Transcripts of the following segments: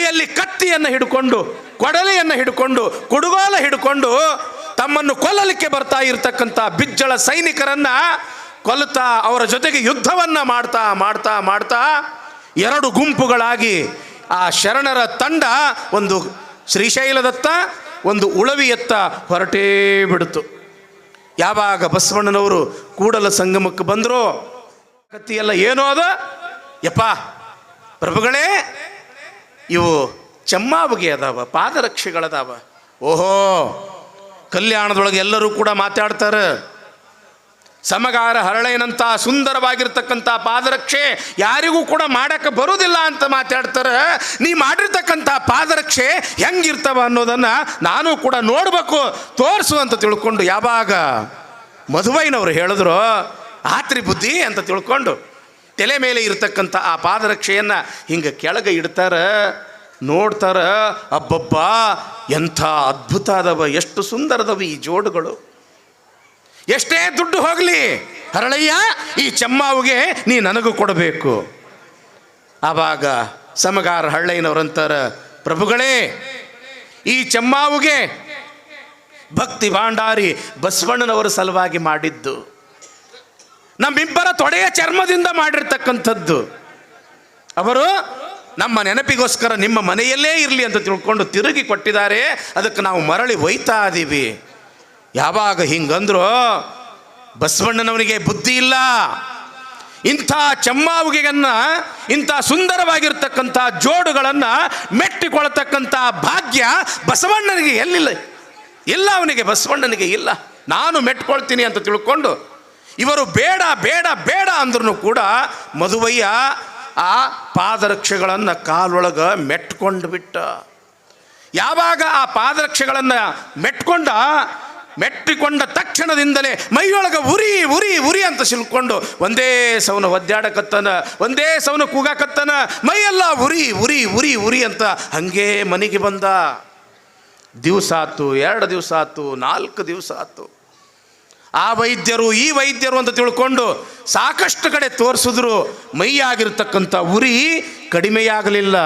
ಕೈಯಲ್ಲಿ ಕತ್ತಿಯನ್ನು ಹಿಡ್ಕೊಂಡು, ಕೊಡಲಿಯನ್ನು ಹಿಡ್ಕೊಂಡು, ಕುಡುಗೋಲ ಹಿಡ್ಕೊಂಡು ತಮ್ಮನ್ನು ಕೊಲ್ಲಲಿಕ್ಕೆ ಬರ್ತಾ ಇರತಕ್ಕಂಥ ಬಿಜ್ಜಳ ಸೈನಿಕರನ್ನ ಕೊಲ್ಲುತ್ತಾ ಅವರ ಜೊತೆಗೆ ಯುದ್ಧವನ್ನ ಮಾಡ್ತಾ ಮಾಡ್ತಾ ಮಾಡ್ತಾ ಎರಡು ಗುಂಪುಗಳಾಗಿ ಆ ಶರಣರ ತಂಡ ಒಂದು ಶ್ರೀಶೈಲದತ್ತ, ಒಂದು ಉಳವಿಯತ್ತ ಹೊರಟೇ ಬಿಡ್ತು. ಯಾವಾಗ ಬಸವಣ್ಣನವರು ಕೂಡಲ ಸಂಗಮಕ್ಕೆ ಬಂದರು, ಕತ್ತಿಯೆಲ್ಲ ಏನೋ ಅದ ಯಪ್ಪ ಪ್ರಭುಗಳೇ, ಇವು ಚೆಮ್ಮಾವಿಗೆ ಅದಾವ, ಪಾದರಕ್ಷೆಗಳದಾವ. ಓಹೋ, ಕಲ್ಯಾಣದೊಳಗೆ ಎಲ್ಲರೂ ಕೂಡ ಮಾತಾಡ್ತಾರೆ. ಸಮಗಾರ ಹರಳೆಯನಂಥ ಸುಂದರವಾಗಿರ್ತಕ್ಕಂಥ ಪಾದರಕ್ಷೆ ಯಾರಿಗೂ ಕೂಡ ಮಾಡಕ್ಕೆ ಬರೋದಿಲ್ಲ ಅಂತ ಮಾತಾಡ್ತಾರೆ. ನೀ ಮಾಡಿರ್ತಕ್ಕಂಥ ಪಾದರಕ್ಷೆ ಹೆಂಗಿರ್ತವ ಅನ್ನೋದನ್ನು ನಾನು ಕೂಡ ನೋಡಬೇಕು, ತೋರಿಸು ಅಂತ ತಿಳ್ಕೊಂಡು ಯಾವಾಗ ಮಧುವೈನವರು ಹೇಳಿದ್ರು, ಆತ್ರಿ ಬುದ್ಧಿ ಅಂತ ತಿಳ್ಕೊಂಡು ತಲೆ ಮೇಲೆ ಇರತಕ್ಕಂಥ ಆ ಪಾದರಕ್ಷೆಯನ್ನು ಹಿಂಗೆ ಕೆಳಗೆ ಇಡ್ತಾರೆ. ನೋಡ್ತಾರ, ಅಬ್ಬಬ್ಬ ಎಂಥ ಅದ್ಭುತ ಅದಾವ, ಎಷ್ಟು ಸುಂದರದವ ಈ ಜೋಡುಗಳು. ಎಷ್ಟೇ ದುಡ್ಡು ಹೋಗಲಿ ಹರಳಯ್ಯ, ಈ ಚೆಮ್ಮಾವಿಗೆ ನೀ ನನಗೂ ಕೊಡಬೇಕು. ಆವಾಗ ಸಮಗಾರ ಹರಳಯ್ಯನವರಂತಾರ, ಪ್ರಭುಗಳೇ, ಈ ಚೆಮ್ಮಾವಿಗೆ ಭಕ್ತಿ ಭಾಂಡಾರಿ ಬಸವಣ್ಣನವರ ಸಲುವಾಗಿ ಮಾಡಿದ್ದು, ನಮ್ಮಿಬ್ಬರ ತೊಡೆಯ ಚರ್ಮದಿಂದ ಮಾಡಿರ್ತಕ್ಕಂಥದ್ದು. ಅವರು ನಮ್ಮ ನೆನಪಿಗೋಸ್ಕರ ನಿಮ್ಮ ಮನೆಯಲ್ಲೇ ಇರಲಿ ಅಂತ ತಿಳ್ಕೊಂಡು ತಿರುಗಿ ಕೊಟ್ಟಿದ್ದಾರೆ. ಅದಕ್ಕೆ ನಾವು ಮರಳಿ ಒಯ್ತಾ ಇದ್ದೀವಿ. ಯಾವಾಗ ಹಿಂಗಂದ್ರು ಬಸವಣ್ಣನವನಿಗೆ ಬುದ್ಧಿ ಇಲ್ಲ. ಇಂಥ ಚೆಮ್ಮಾವಿಗೆಯನ್ನ, ಇಂಥ ಸುಂದರವಾಗಿರ್ತಕ್ಕಂಥ ಜೋಡುಗಳನ್ನು ಮೆಟ್ಟಿಕೊಳ್ತಕ್ಕಂಥ ಭಾಗ್ಯ ಬಸವಣ್ಣನಿಗೆ ಎಲ್ಲಿಲ್ಲ, ಇಲ್ಲ ಅವನಿಗೆ, ಬಸವಣ್ಣನಿಗೆ ಇಲ್ಲ. ನಾನು ಮೆಟ್ಕೊಳ್ತೀನಿ ಅಂತ ತಿಳ್ಕೊಂಡು ಇವರು ಬೇಡ ಬೇಡ ಬೇಡ ಅಂದ್ರೂ ಕೂಡ ಮಧುವಯ್ಯ ಆ ಪಾದರಕ್ಷೆಗಳನ್ನು ಕಾಲೊಳಗೆ ಮೆಟ್ಕೊಂಡು ಬಿಟ್ಟ. ಯಾವಾಗ ಆ ಪಾದರಕ್ಷೆಗಳನ್ನು ಮೆಟ್ಟಿಕೊಂಡ ತಕ್ಷಣದಿಂದಲೇ ಮೈಯೊಳಗೆ ಉರಿ ಉರಿ ಉರಿ ಅಂತ ಸಿಲ್ಕೊಂಡು ಒಂದೇ ಸವನ ಒದ್ದಾಡಕತ್ತನ, ಒಂದೇ ಸವನ ಕೂಗಾಕತ್ತನ, ಮೈಯೆಲ್ಲ ಉರಿ ಉರಿ ಉರಿ ಉರಿ ಅಂತ ಹಂಗೇ ಮನೆಗೆ ಬಂದ. ದಿವಸ ಆಯ್ತು, 2 ದಿವಸ ಆಯ್ತು, 4 ದಿವಸ ಆಯ್ತು. ಆ ವೈದ್ಯರು ಈ ವೈದ್ಯರು ಅಂತ ತಿಳ್ಕೊಂಡು ಸಾಕಷ್ಟು ಕಡೆ ತೋರಿಸಿದ್ರು, ಮೈಯಾಗಿರ್ತಕ್ಕಂಥ ಉರಿ ಕಡಿಮೆಯಾಗಲಿಲ್ಲ.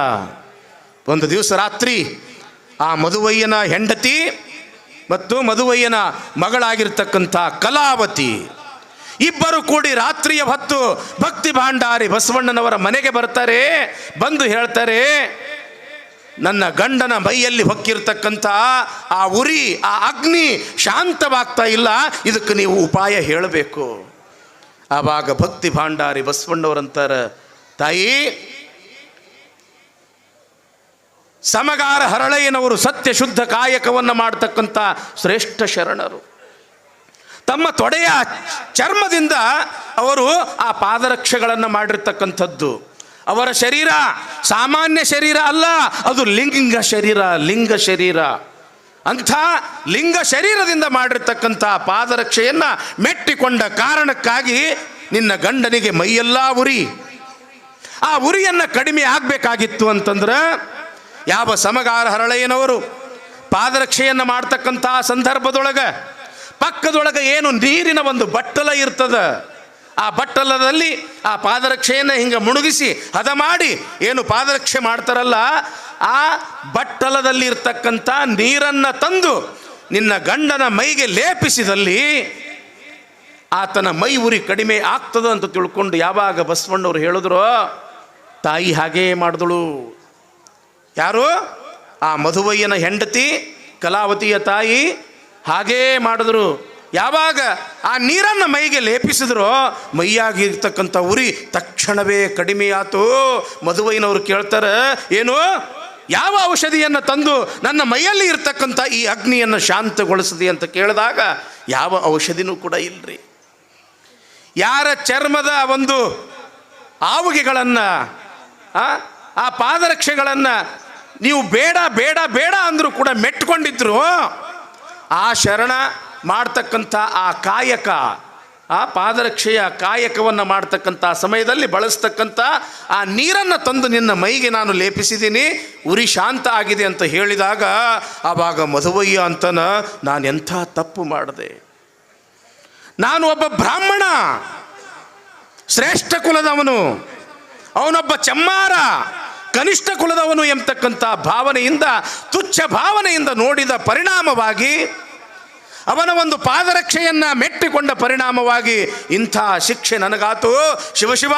ಒಂದು ದಿವಸ ರಾತ್ರಿ ಆ ಮಧುವಯ್ಯನ ಹೆಂಡತಿ ಮತ್ತು ಮಧುವಯ್ಯನ ಮಗಳಾಗಿರ್ತಕ್ಕಂಥ ಕಲಾವತಿ ಇಬ್ಬರು ಕೂಡಿ ರಾತ್ರಿಯ ಹೊತ್ತು ಭಕ್ತಿ ಭಾಂಡಾರಿ ಬಸವಣ್ಣನವರ ಮನೆಗೆ ಬರ್ತಾರೆ. ಬಂದು ಹೇಳ್ತಾರೆ, ನನ್ನ ಗಂಡನ ಮೈಯಲ್ಲಿ ಹೊಕ್ಕಿರ್ತಕ್ಕಂಥ ಆ ಉರಿ, ಆ ಅಗ್ನಿ ಶಾಂತವಾಗ್ತಾ ಇಲ್ಲ, ಇದಕ್ಕೆ ನೀವು ಉಪಾಯ ಹೇಳಬೇಕು. ಆವಾಗ ಭಕ್ತಿ ಭಾಂಡಾರಿ ಬಸವಣ್ಣವರಂತಾರ, ತಾಯಿ, ಸಮಗಾರ ಹರಳಯ್ಯನವರು ಸತ್ಯ ಶುದ್ಧ ಕಾಯಕವನ್ನು ಮಾಡ್ತಕ್ಕಂಥ ಶ್ರೇಷ್ಠ ಶರಣರು. ತಮ್ಮ ತೊಡೆಯ ಚರ್ಮದಿಂದ ಅವರು ಆ ಪಾದರಕ್ಷೆಗಳನ್ನು ಮಾಡಿರ್ತಕ್ಕಂಥದ್ದು. ಅವರ ಶರೀರ ಸಾಮಾನ್ಯ ಶರೀರ ಅಲ್ಲ, ಅದು ಲಿಂಗ ಶರೀರ, ಲಿಂಗ ಶರೀರ. ಅಂಥ ಲಿಂಗ ಶರೀರದಿಂದ ಮಾಡಿರ್ತಕ್ಕಂಥ ಪಾದರಕ್ಷೆಯನ್ನು ಮೆಟ್ಟಿಕೊಂಡ ಕಾರಣಕ್ಕಾಗಿ ನಿನ್ನ ಗಂಡನಿಗೆ ಮೈಯೆಲ್ಲ ಉರಿ. ಆ ಉರಿಯನ್ನು ಕಡಿಮೆ ಆಗಬೇಕಾಗಿತ್ತು ಅಂತಂದ್ರೆ ಯಾವ ಸಮಗಾರ ಹರಳಯ್ಯನವರು ಪಾದರಕ್ಷೆಯನ್ನು ಮಾಡ್ತಕ್ಕಂಥ ಸಂದರ್ಭದೊಳಗೆ ಪಕ್ಕದೊಳಗೆ ಏನು ನೀರಿನ ಒಂದು ಬಟ್ಟಲ ಇರ್ತದ, ಆ ಬಟ್ಟಲದಲ್ಲಿ ಆ ಪಾದರಕ್ಷೆಯನ್ನು ಹಿಂಗೆ ಮುಳುಗಿಸಿ ಹದ ಮಾಡಿ ಏನು ಪಾದರಕ್ಷೆ ಮಾಡ್ತಾರಲ್ಲ, ಆ ಬಟ್ಟಲದಲ್ಲಿ ಇರ್ತಕ್ಕಂಥ ನೀರನ್ನು ತಂದು ನಿನ್ನ ಗಂಡನ ಮೈಗೆ ಲೇಪಿಸಿದಲ್ಲಿ ಆತನ ಮೈ ಉರಿ ಕಡಿಮೆ ಆಗ್ತದ ಅಂತ ತಿಳ್ಕೊಂಡು ಯಾವಾಗ ಬಸವಣ್ಣವ್ರು ಹೇಳಿದ್ರು, ತಾಯಿ ಹಾಗೇ ಮಾಡಿದಳು. ಯಾರು? ಆ ಮಧುವಯ್ಯನ ಹೆಂಡತಿ ಕಲಾವತಿಯ ತಾಯಿ ಹಾಗೇ ಮಾಡಿದ್ರು. ಯಾವಾಗ ಆ ನೀರನ್ನು ಮೈಗೆ ಲೇಪಿಸಿದ್ರು ಮೈಯಾಗಿರ್ತಕ್ಕಂಥ ಉರಿ ತಕ್ಷಣವೇ ಕಡಿಮೆಯಾತು. ಮಧುವಯ್ಯನವರು ಕೇಳ್ತಾರೆ, ಏನು, ಯಾವ ಔಷಧಿಯನ್ನು ತಂದು ನನ್ನ ಮೈಯಲ್ಲಿ ಇರ್ತಕ್ಕಂಥ ಈ ಅಗ್ನಿಯನ್ನು ಶಾಂತಗೊಳಿಸಿದೆ ಅಂತ ಕೇಳಿದಾಗ ಯಾವ ಔಷಧಿನೂ ಕೂಡ ಇಲ್ಲರಿ. ಯಾರ ಚರ್ಮದ ಒಂದು ಆವುಗೆಗಳನ್ನು, ಆ ಪಾದರಕ್ಷೆಗಳನ್ನು ನೀವು ಬೇಡ ಬೇಡ ಬೇಡ ಅಂದರೂ ಕೂಡ ಮೆಟ್ಕೊಂಡಿದ್ರು, ಆ ಶರಣ ಮಾಡ್ತಕ್ಕಂಥ ಆ ಕಾಯಕ, ಆ ಪಾದರಕ್ಷೆಯ ಕಾಯಕವನ್ನು ಮಾಡ್ತಕ್ಕಂಥ ಸಮಯದಲ್ಲಿ ಬಳಸ್ತಕ್ಕಂಥ ಆ ನೀರನ್ನು ತಂದು ನಿನ್ನ ಮೈಗೆ ನಾನು ಲೇಪಿಸಿದ್ದೀನಿ, ಉರಿ ಶಾಂತ ಆಗಿದೆ ಅಂತ ಹೇಳಿದಾಗ ಆವಾಗ ಮಧುವಯ್ಯ ಅಂತನ, ನಾನೆಂಥ ತಪ್ಪು ಮಾಡಿದೆ, ನಾನು ಒಬ್ಬ ಬ್ರಾಹ್ಮಣ, ಶ್ರೇಷ್ಠ ಕುಲದವನು, ಅವನೊಬ್ಬ ಚಮ್ಮಾರ, ಕನಿಷ್ಠ ಕುಲದವನು ಎಂಬತಕ್ಕಂಥ ಭಾವನೆಯಿಂದ, ತುಚ್ಛ ಭಾವನೆಯಿಂದ ನೋಡಿದ ಪರಿಣಾಮವಾಗಿ, ಅವನ ಒಂದು ಪಾದರಕ್ಷೆಯನ್ನ ಮೆಟ್ಟಿಕೊಂಡ ಪರಿಣಾಮವಾಗಿ ಇಂಥ ಶಿಕ್ಷೆ ನನಗಾತು. ಶಿವಶಿವ,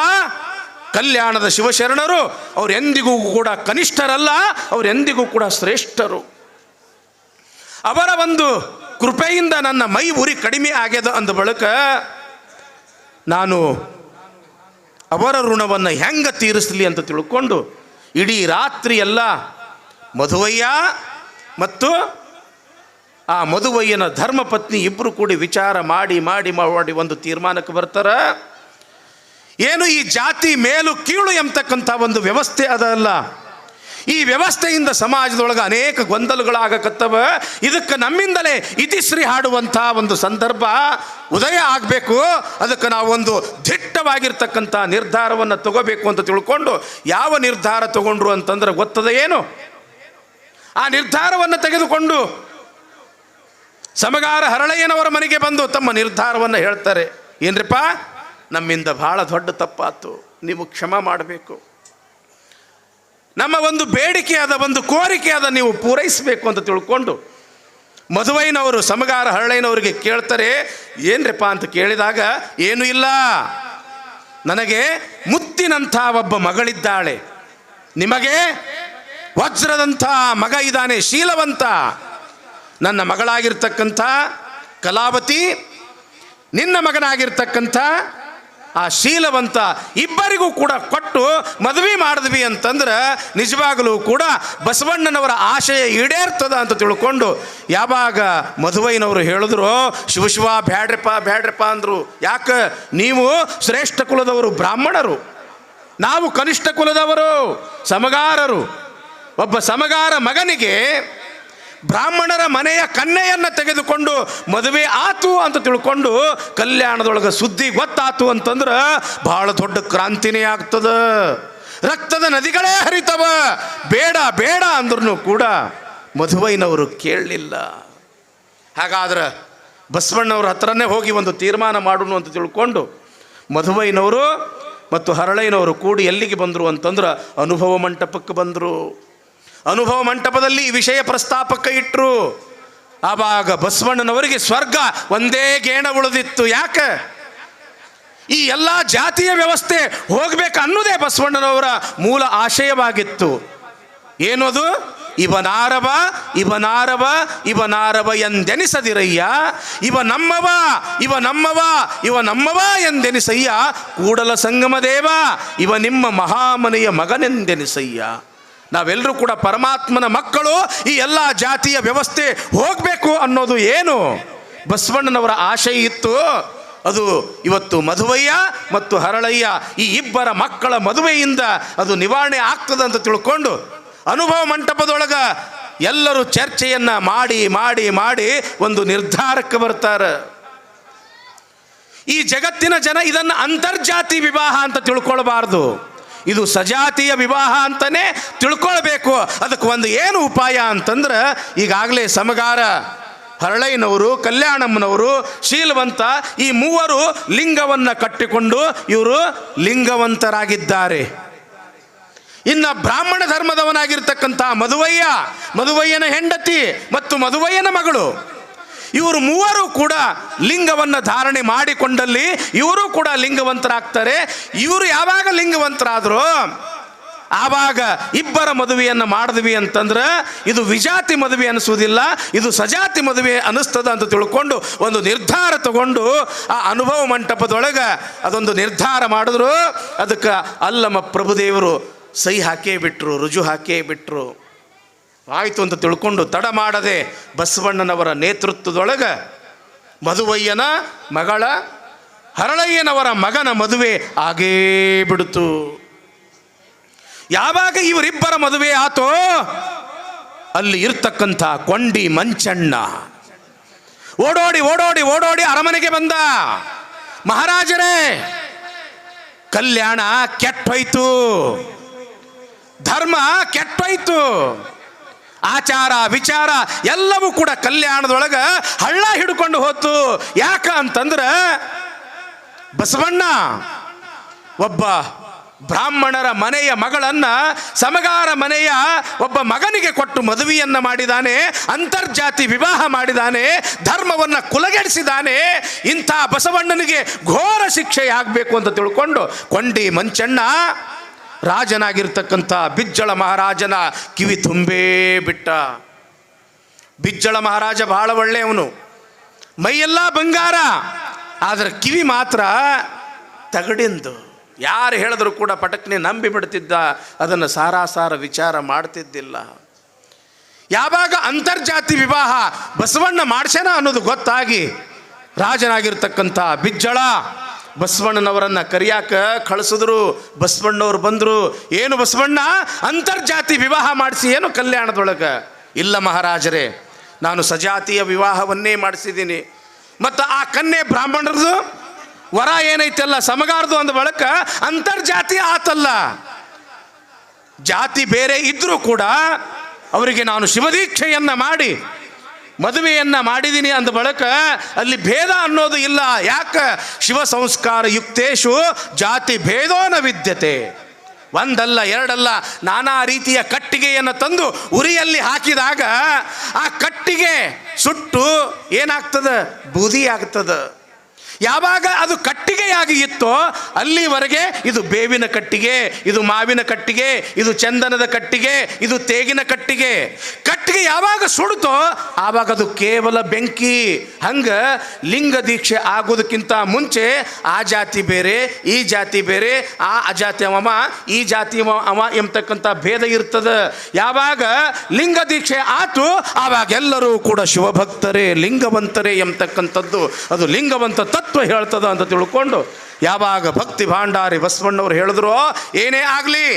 ಕಲ್ಯಾಣದ ಶಿವಶರಣರು ಅವರೆಂದಿಗೂ ಕೂಡ ಕನಿಷ್ಠರಲ್ಲ, ಅವರೆಂದಿಗೂ ಕೂಡ ಶ್ರೇಷ್ಠರು. ಅವರ ಒಂದು ಕೃಪೆಯಿಂದ ನನ್ನ ಮೈ ಉರಿ ಕಡಿಮೆ ಆಗ್ಯದ ಅಂದ ಬಳಿಕ ನಾನು ಅವರ ಋಣವನ್ನು ಹೆಂಗೆ ತೀರಿಸಲಿ ಅಂತ ತಿಳ್ಕೊಂಡು ಇಡೀ ರಾತ್ರಿ ಎಲ್ಲ ಮಧುವಯ್ಯ ಮತ್ತು ಆ ಮಧುವಯ್ಯನ ಧರ್ಮಪತ್ನಿ ಇಬ್ಬರು ಕೂಡಿ ವಿಚಾರ ಮಾಡಿ ಮಾಡಿ ಮಾಡಿ ಒಂದು ತೀರ್ಮಾನಕ್ಕೆ ಬರ್ತಾರೆ. ಏನು ಈ ಜಾತಿ ಮೇಲು ಕೀಳು ಎಂಬತಕ್ಕಂಥ ಒಂದು ವ್ಯವಸ್ಥೆ ಅದಲ್ಲ, ಈ ವ್ಯವಸ್ಥೆಯಿಂದ ಸಮಾಜದೊಳಗೆ ಅನೇಕ ಗೊಂದಲಗಳಾಗಕತ್ತವ. ಇದಕ್ಕೆ ನಮ್ಮಿಂದಲೇ ಇತಿಶ್ರೀ ಹಾಡುವಂಥ ಒಂದು ಸಂದರ್ಭ ಉದಯ ಆಗಬೇಕು. ಅದಕ್ಕೆ ನಾವೊಂದು ದಿಟ್ಟವಾಗಿರ್ತಕ್ಕಂಥ ನಿರ್ಧಾರವನ್ನು ತಗೋಬೇಕು ಅಂತ ತಿಳ್ಕೊಂಡು ಯಾವ ನಿರ್ಧಾರ ತಗೊಂಡ್ರು ಅಂತಂದ್ರೆ ಗೊತ್ತದ ಏನು? ಆ ನಿರ್ಧಾರವನ್ನು ತೆಗೆದುಕೊಂಡು ಸಮಗಾರ ಹರಳಯ್ಯನವರ ಮನೆಗೆ ಬಂದು ತಮ್ಮ ನಿರ್ಧಾರವನ್ನು ಹೇಳ್ತಾರೆ. ಏನ್ರಿಪ್ಪ, ನಮ್ಮಿಂದ ಭಾಳ ದೊಡ್ಡ ತಪ್ಪಾತು, ನೀವು ಕ್ಷಮೆ ಮಾಡಬೇಕು. ನಮ್ಮ ಒಂದು ಬೇಡಿಕೆ ಆದ, ಒಂದು ಕೋರಿಕೆ ಆದ, ನೀವು ಪೂರೈಸಬೇಕು ಅಂತ ತಿಳ್ಕೊಂಡು ಮಧುವಯ್ಯನವರು ಸಮಗಾರ ಹರಳಯ್ಯನವರಿಗೆ ಕೇಳ್ತಾರೆ. ಏನ್ರಿಪ್ಪ ಅಂತ ಕೇಳಿದಾಗ, ಏನೂ ಇಲ್ಲ, ನನಗೆ ಮುತ್ತಿನಂಥ ಒಬ್ಬ ಮಗಳಿದ್ದಾಳೆ, ನಿಮಗೆ ವಜ್ರದಂಥ ಮಗ ಇದ್ದಾನೆ, ಶೀಲವಂತ. ನನ್ನ ಮಗಳಾಗಿರ್ತಕ್ಕಂಥ ಕಲಾವತಿ, ನಿನ್ನ ಮಗನಾಗಿರ್ತಕ್ಕಂಥ ಆ ಶೀಲವಂತ ಇಬ್ಬರಿಗೂ ಕೂಡ ಕೊಟ್ಟು ಮದುವೆ ಮಾಡಿದ್ವಿ ಅಂತಂದ್ರೆ ನಿಜವಾಗಲೂ ಕೂಡ ಬಸವಣ್ಣನವರ ಆಶಯ ಈಡೇರ್ತದ ಅಂತ ತಿಳ್ಕೊಂಡು ಯಾವಾಗ ಮಧುವಯ್ಯನವರು ಹೇಳಿದ್ರು, ಶಿವಶಿವ ಬ್ಯಾಡ್ರಪ್ಪ ಅಂದರು. ಯಾಕೆ? ನೀವು ಶ್ರೇಷ್ಠ ಕುಲದವರು, ಬ್ರಾಹ್ಮಣರು, ನಾವು ಕನಿಷ್ಠ ಕುಲದವರು, ಸಮಗಾರರು. ಒಬ್ಬ ಸಮಗಾರ ಮಗನಿಗೆ ಬ್ರಾಹ್ಮಣರ ಮನೆಯ ಕನ್ಯೆಯನ್ನು ತೆಗೆದುಕೊಂಡು ಮದುವೆ ಆತು ಅಂತ ತಿಳ್ಕೊಂಡು ಕಲ್ಯಾಣದೊಳಗೆ ಸುದ್ದಿ ಗೊತ್ತಾತು ಅಂತಂದ್ರೆ ಬಹಳ ದೊಡ್ಡ ಕ್ರಾಂತಿನೇ ಆಗ್ತದ. ರಕ್ತದ ನದಿಗಳೇ ಹರಿತವ. ಬೇಡ ಬೇಡ ಅಂದ್ರೂ ಕೂಡ ಮಧುವಯ್ಯನವರು ಕೇಳಲಿಲ್ಲ. ಹಾಗಾದ್ರೆ ಬಸವಣ್ಣವ್ರ ಹತ್ರನೇ ಹೋಗಿ ಒಂದು ತೀರ್ಮಾನ ಮಾಡೋಣ ಅಂತ ತಿಳ್ಕೊಂಡು ಮಧುವಯ್ಯನವರು ಮತ್ತು ಹರಳಯ್ಯನವರು ಕೂಡಿ ಎಲ್ಲಿಗೆ ಬಂದರು ಅಂತಂದ್ರೆ ಅನುಭವ ಮಂಟಪಕ್ಕೆ ಬಂದರು. ಅನುಭವ ಮಂಟಪದಲ್ಲಿ ಈ ವಿಷಯ ಪ್ರಸ್ತಾಪಕ್ಕೆ ಇಟ್ಟರು. ಆವಾಗ ಬಸವಣ್ಣನವರಿಗೆ ಸ್ವರ್ಗ ಒಂದೇ ಗೇಣ ಉಳಿದಿತ್ತು. ಯಾಕೆ? ಈ ಎಲ್ಲ ಜಾತಿಯ ವ್ಯವಸ್ಥೆ ಹೋಗ್ಬೇಕು ಅನ್ನೋದೇ ಬಸವಣ್ಣನವರ ಮೂಲ ಆಶಯವಾಗಿತ್ತು. ಏನದು? ಇವನಾರವ ಇವನಾರವ ಇವನಾರವ ಎಂದೆನಿಸದಿರಯ್ಯ, ಇವ ನಮ್ಮವ ಇವ ನಮ್ಮವ ಇವ ನಮ್ಮವ ಎಂದೆನಿಸಯ್ಯ, ಕೂಡಲ ಸಂಗಮ ದೇವ ಇವ ನಿಮ್ಮ ಮಹಾಮನೆಯ ಮಗನೆಂದೆನಿಸಯ್ಯ. ನಾವೆಲ್ಲರೂ ಕೂಡ ಪರಮಾತ್ಮನ ಮಕ್ಕಳು. ಈ ಎಲ್ಲ ಜಾತಿಯ ವ್ಯವಸ್ಥೆ ಹೋಗಬೇಕು ಅನ್ನೋದು ಏನು ಬಸವಣ್ಣನವರ ಆಶಯ ಇತ್ತು. ಅದು ಇವತ್ತು ಮಧುವಯ್ಯ ಮತ್ತು ಹರಳಯ್ಯ ಈ ಇಬ್ಬರ ಮಕ್ಕಳ ಮದುವೆಯಿಂದ ಅದು ನಿವಾರಣೆ ಆಗ್ತದೆ ಅಂತ ತಿಳ್ಕೊಂಡು ಅನುಭವ ಮಂಟಪದೊಳಗ ಎಲ್ಲರೂ ಚರ್ಚೆಯನ್ನು ಮಾಡಿ ಮಾಡಿ ಮಾಡಿ ಒಂದು ನಿರ್ಧಾರಕ್ಕೆ ಬರ್ತಾರೆ. ಈ ಜಗತ್ತಿನ ಜನ ಇದನ್ನು ಅಂತರ್ಜಾತಿ ವಿವಾಹ ಅಂತ ತಿಳ್ಕೊಳ್ಬಾರ್ದು, ಇದು ಸಜಾತಿಯ ವಿವಾಹ ಅಂತಲೇ ತಿಳ್ಕೊಳ್ಬೇಕು. ಅದಕ್ಕೆ ಒಂದು ಏನು ಉಪಾಯ ಅಂತಂದ್ರೆ, ಈಗಾಗಲೇ ಸಮಗಾರ ಹರಳಯ್ಯನವರು, ಕಲ್ಯಾಣಮ್ಮನವರು, ಶೀಲವಂತ ಈ ಮೂವರು ಲಿಂಗವನ್ನು ಕಟ್ಟಿಕೊಂಡು ಇವರು ಲಿಂಗವಂತರಾಗಿದ್ದಾರೆ. ಇನ್ನು ಬ್ರಾಹ್ಮಣ ಧರ್ಮದವನಾಗಿರ್ತಕ್ಕಂಥ ಮಧುವಯ್ಯನ ಹೆಂಡತಿ ಮತ್ತು ಮಧುವಯ್ಯನ ಮಗಳು, ಇವರು ಮೂವರು ಕೂಡ ಲಿಂಗವನ್ನು ಧಾರಣೆ ಮಾಡಿಕೊಂಡಲ್ಲಿ ಇವರು ಕೂಡ ಲಿಂಗವಂತರಾಗ್ತಾರೆ. ಇವರು ಯಾವಾಗ ಲಿಂಗವಂತರಾದರೂ ಆವಾಗ ಇಬ್ಬರ ಮದುವೆಯನ್ನು ಮಾಡಿದ್ವಿ ಅಂತಂದ್ರೆ ಇದು ವಿಜಾತಿ ಮದುವೆ ಅನಿಸೋದಿಲ್ಲ, ಇದು ಸಜಾತಿ ಮದುವೆ ಅನಿಸ್ತದ ಅಂತ ತಿಳ್ಕೊಂಡು ಒಂದು ನಿರ್ಧಾರ ತಗೊಂಡು ಆ ಅನುಭವ ಮಂಟಪದೊಳಗೆ ಅದೊಂದು ನಿರ್ಧಾರ ಮಾಡಿದ್ರು. ಅದಕ್ಕೆ ಅಲ್ಲಮ್ಮ ಪ್ರಭುದೇವರು ಸಹಿ ಹಾಕೇ ಬಿಟ್ರು, ರುಜು ಹಾಕೇ ಬಿಟ್ರು. ಆಯಿತು ಅಂತ ತಿಳ್ಕೊಂಡು ತಡ ಮಾಡದೆ ಬಸವಣ್ಣನವರ ನೇತೃತ್ವದೊಳಗೆ ಮಧುವಯ್ಯನ ಮಗಳ ಹರಳಯ್ಯನವರ ಮಗನ ಮದುವೆ ಆಗೇ ಬಿಡ್ತು. ಯಾವಾಗ ಇವರಿಬ್ಬರ ಮದುವೆ ಆತೋ ಅಲ್ಲಿ ಇರ್ತಕ್ಕಂಥ ಕೊಂಡಿ ಮಂಚಣ್ಣ ಓಡೋಡಿ ಓಡೋಡಿ ಓಡೋಡಿ ಅರಮನೆಗೆ ಬಂದ. ಮಹಾರಾಜರೇ, ಕಲ್ಯಾಣ ಕೆಟ್ಟೋಯ್ತು, ಧರ್ಮ ಕೆಟ್ಟೋಯ್ತು, ಆಚಾರ ವಿಚಾರ ಎಲ್ಲವೂ ಕೂಡ ಕಲ್ಯಾಣದೊಳಗೆ ಹಳ್ಳ ಹಿಡ್ಕೊಂಡು ಹೋತು. ಯಾಕ ಅಂತಂದ್ರೆ ಬಸವಣ್ಣ ಒಬ್ಬ ಬ್ರಾಹ್ಮಣರ ಮನೆಯ ಮಗಳನ್ನ ಸಮಗಾರ ಮನೆಯ ಒಬ್ಬ ಮಗನಿಗೆ ಕೊಟ್ಟು ಮದುವೆಯನ್ನ ಮಾಡಿದಾನೆ, ಅಂತರ್ಜಾತಿ ವಿವಾಹ ಮಾಡಿದಾನೆ, ಧರ್ಮವನ್ನ ಕುಲಗೆಡಿಸಿದಾನೆ. ಇಂಥ ಬಸವಣ್ಣನಿಗೆ ಘೋರ ಶಿಕ್ಷೆಯಾಗಬೇಕು ಅಂತ ತಿಳ್ಕೊಂಡು ಕೊಂಡಿ ಮಂಚಣ್ಣ ರಾಜನಾಗಿರ್ತಕ್ಕಂಥ ಬಿಜ್ಜಳ ಮಹಾರಾಜನ ಕಿವಿ ತುಂಬೇ ಬಿಟ್ಟ. ಬಿಜ್ಜಳ ಮಹಾರಾಜ ಬಹಳ ಒಳ್ಳೆಯವನು, ಮೈಯೆಲ್ಲ ಬಂಗಾರ, ಆದರೆ ಕಿವಿ ಮಾತ್ರ ತಗಡಿಂದು. ಯಾರು ಹೇಳಿದ್ರು ಕೂಡ ಪಟಕ್ನೆ ನಂಬಿ ಬಿಡ್ತಿದ್ದ, ಅದನ್ನು ಸಾರಾಸಾರ ವಿಚಾರ ಮಾಡ್ತಿದ್ದಿಲ್ಲ. ಯಾವಾಗ ಅಂತರ್ಜಾತಿ ವಿವಾಹ ಬಸವಣ್ಣ ಮಾಡ್ಸ್ಯಾನ ಅನ್ನೋದು ಗೊತ್ತಾಗಿ ರಾಜನಾಗಿರ್ತಕ್ಕಂಥ ಬಿಜ್ಜಳ ಬಸವಣ್ಣನವರನ್ನು ಕರಿಯಾಕ ಕಳಿಸಿದ್ರು. ಬಸವಣ್ಣವ್ರು ಬಂದರು. ಏನು ಬಸವಣ್ಣ, ಅಂತರ್ಜಾತಿ ವಿವಾಹ ಮಾಡಿಸಿ ಏನು ಕಲ್ಯಾಣದೊಳಗೆ? ಇಲ್ಲ ಮಹಾರಾಜರೇ, ನಾನು ಸಜಾತಿಯ ವಿವಾಹವನ್ನೇ ಮಾಡಿಸಿದ್ದೀನಿ. ಮತ್ತು ಆ ಕನ್ಯೆ ಬ್ರಾಹ್ಮಣರದು ವರ ಏನೈತಲ್ಲ ಸಮಗಾರದು ಅಂದ ಬಳಿಕ ಅಂತರ್ಜಾತಿ ಆತಲ್ಲ. ಜಾತಿ ಬೇರೆ ಇದ್ರೂ ಕೂಡ ಅವರಿಗೆ ನಾನು ಶಿವದೀಕ್ಷೆಯನ್ನು ಮಾಡಿ ಮದುವೆಯನ್ನ ಮಾಡಿದ್ದೀನಿ ಅಂದ ಬಳಿಕ ಅಲ್ಲಿ ಭೇದ ಅನ್ನೋದು ಇಲ್ಲ. ಯಾಕೆ? ಶಿವ ಸಂಸ್ಕಾರ ಯುಕ್ತೇಶು ಜಾತಿ ಭೇದೋನ ವಿದ್ಯತೆ. ಒಂದಲ್ಲ ಎರಡಲ್ಲ, ನಾನಾ ರೀತಿಯ ಕಟ್ಟಿಗೆಯನ್ನು ತಂದು ಉರಿಯಲ್ಲಿ ಹಾಕಿದಾಗ ಆ ಕಟ್ಟಿಗೆ ಸುಟ್ಟು ಏನಾಗ್ತದೆ? ಬೂದಿ ಆಗ್ತದೆ. ಯಾವಾಗ ಅದು ಕಟ್ಟಿಗೆಯಾಗಿ ಇತ್ತೋ ಅಲ್ಲಿವರೆಗೆ ಇದು ಬೇವಿನ ಕಟ್ಟಿಗೆ, ಇದು ಮಾವಿನ ಕಟ್ಟಿಗೆ, ಇದು ಚಂದನದ ಕಟ್ಟಿಗೆ, ಇದು ತೇಗಿನ ಕಟ್ಟಿಗೆ. ಕಟ್ಟಿಗೆ ಯಾವಾಗ ಸುಡ್ತೋ ಆವಾಗ ಅದು ಕೇವಲ ಬೆಂಕಿ. ಹಂಗೆ ಲಿಂಗ ದೀಕ್ಷೆ ಆಗೋದಕ್ಕಿಂತ ಮುಂಚೆ ಆ ಜಾತಿ ಬೇರೆ, ಈ ಜಾತಿ ಬೇರೆ, ಆ ಅಜಾತಿ ಅವ, ಈ ಜಾತಿ ಅವ ಎಂಬತಕ್ಕಂಥ ಭೇದ ಇರ್ತದೆ. ಯಾವಾಗ ಲಿಂಗ ದೀಕ್ಷೆ ಆತು ಆವಾಗ ಎಲ್ಲರೂ ಕೂಡ ಶಿವಭಕ್ತರೇ, ಲಿಂಗವಂತರೇ ಎಂಬತಕ್ಕಂಥದ್ದು ಅದು ಲಿಂಗವಂತ ತತ್ವ ಹೇಳ್ತದ ಅಂತ ತಿಳ್ಕೊಂಡು ಯಾವಾಗ ಭಕ್ತಿ ಭಾಂಡಾರಿ ಬಸವಣ್ಣವ್ರು ಹೇಳಿದ್ರು, ಏನೇ ಆಗಲಿ